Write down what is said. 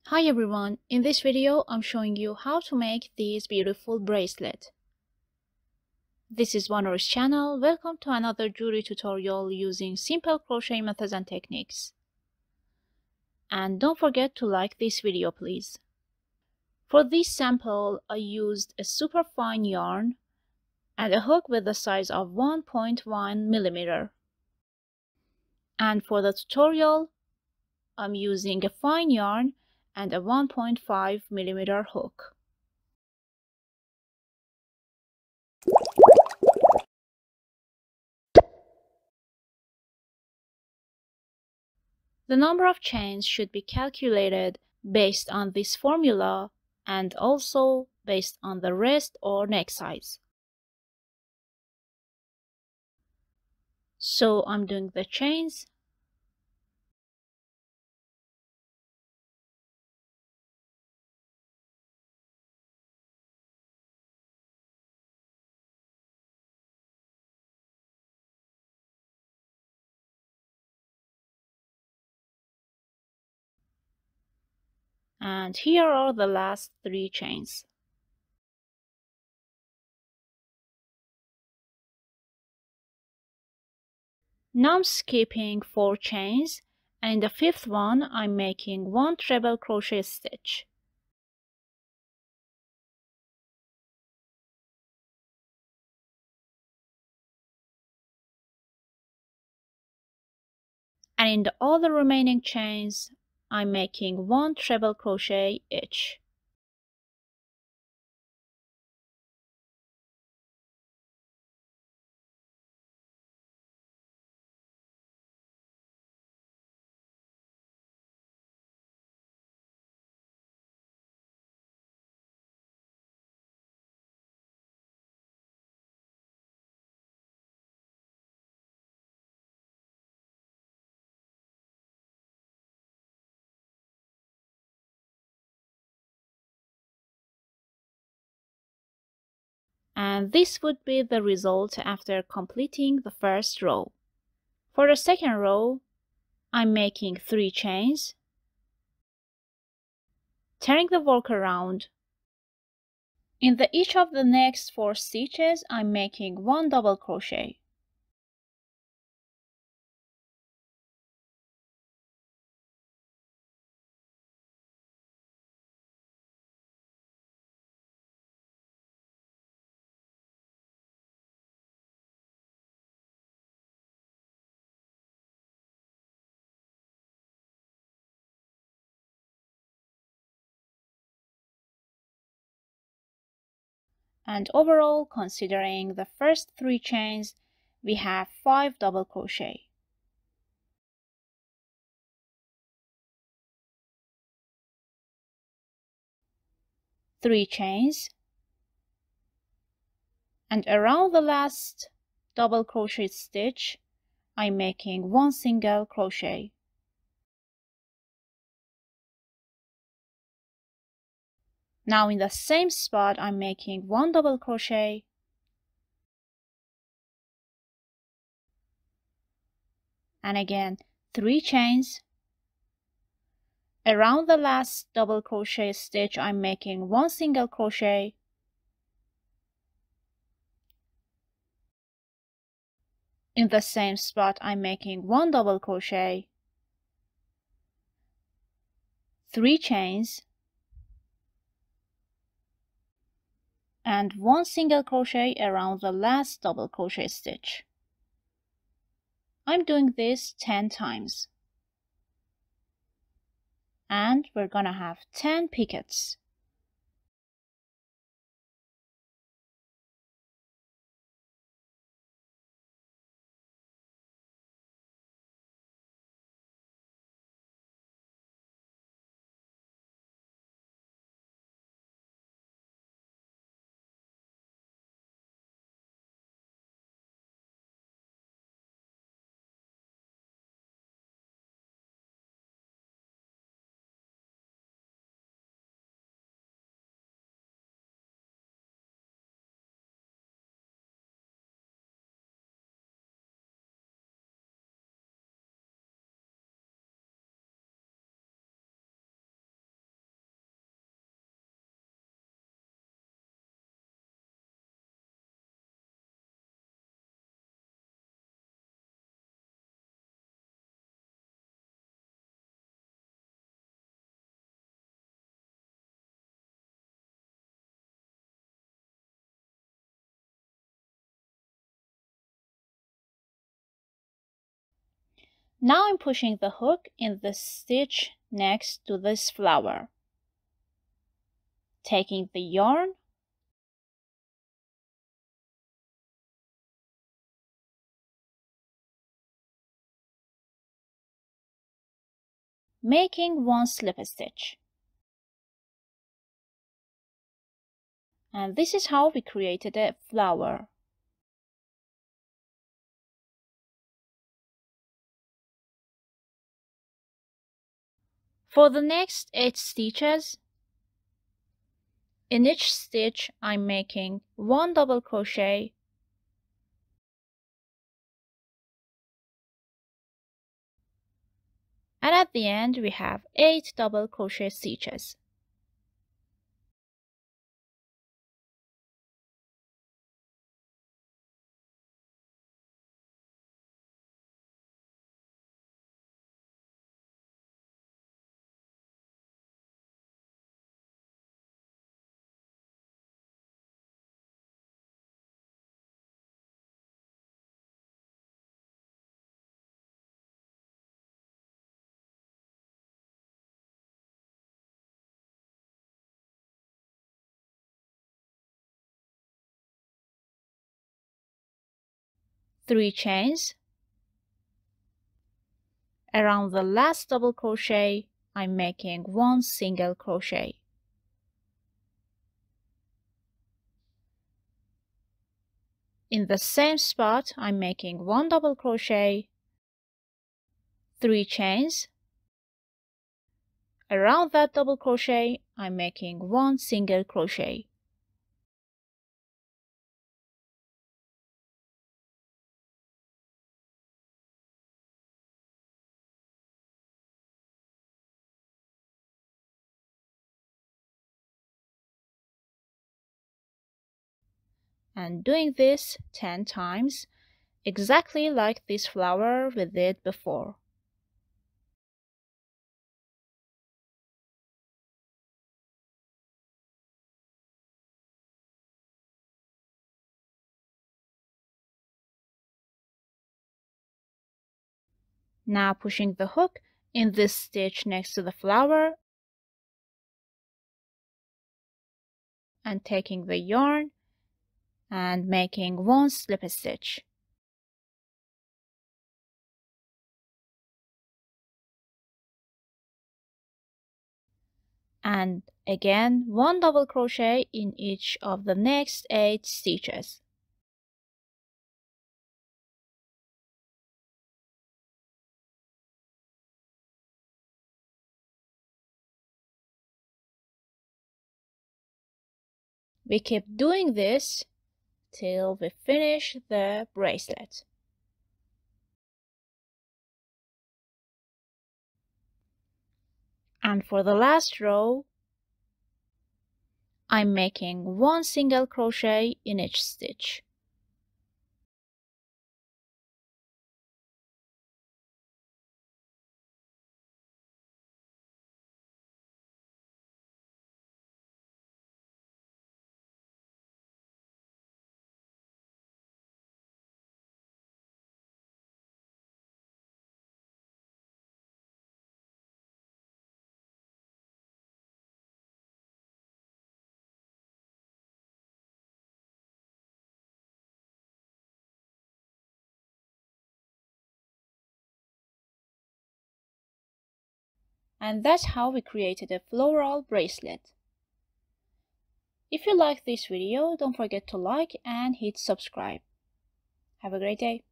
Hi everyone, in this video I'm showing you how to make this beautiful bracelet. This is Wanner's channel. Welcome to another jewelry tutorial using simple crochet methods and techniques. And don't forget to like this video please. For this sample I used a super fine yarn and a hook with the size of 1.1 millimeter. And for the tutorial I'm using a fine yarn and a 1.5 millimeter hook. The number of chains should be calculated based on this formula and also based on the wrist or neck size. So I'm doing the chains. And here are the last 3 chains. Now I'm skipping 4 chains, and in the 5th one I'm making 1 treble crochet stitch. And in all the remaining chains I'm making 1 treble crochet each. And this would be the result after completing the first row. For the second row, I'm making 3 chains, turning the work around. In each of the next 4 stitches, I'm making 1 double crochet. And overall, considering the first 3 chains, we have 5 double crochet. Three chains, and around the last double crochet stitch, I'm making 1 single crochet. Now in the same spot, I'm making 1 double crochet, and again 3 chains. Around the last double crochet stitch, I'm making 1 single crochet, in the same spot I'm making 1 double crochet, 3 chains, and 1 single crochet around the last double crochet stitch. I'm doing this 10 times. And we're gonna have 10 pickets. Now I'm pushing the hook in the stitch next to this flower, taking the yarn making one slip stitch. And this is how we created a flower. For the next 8 stitches, in each stitch I'm making 1 double crochet and at the end we have 8 double crochet stitches. Three chains. Around the last double crochet, I'm making 1 single crochet. In the same spot, I'm making 1 double crochet, 3 chains. Around that double crochet, I'm making 1 single crochet. And doing this 10 times, exactly like this flower we did before. Now pushing the hook in this stitch next to the flower and taking the yarn and making 1 slip stitch. And again 1 double crochet in each of the next 8 stitches. We keep doing this till we finish the bracelet. And for the last row, I'm making 1 single crochet in each stitch. And that's how we created a floral bracelet. If you like this video, don't forget to like and hit subscribe. Have a great day.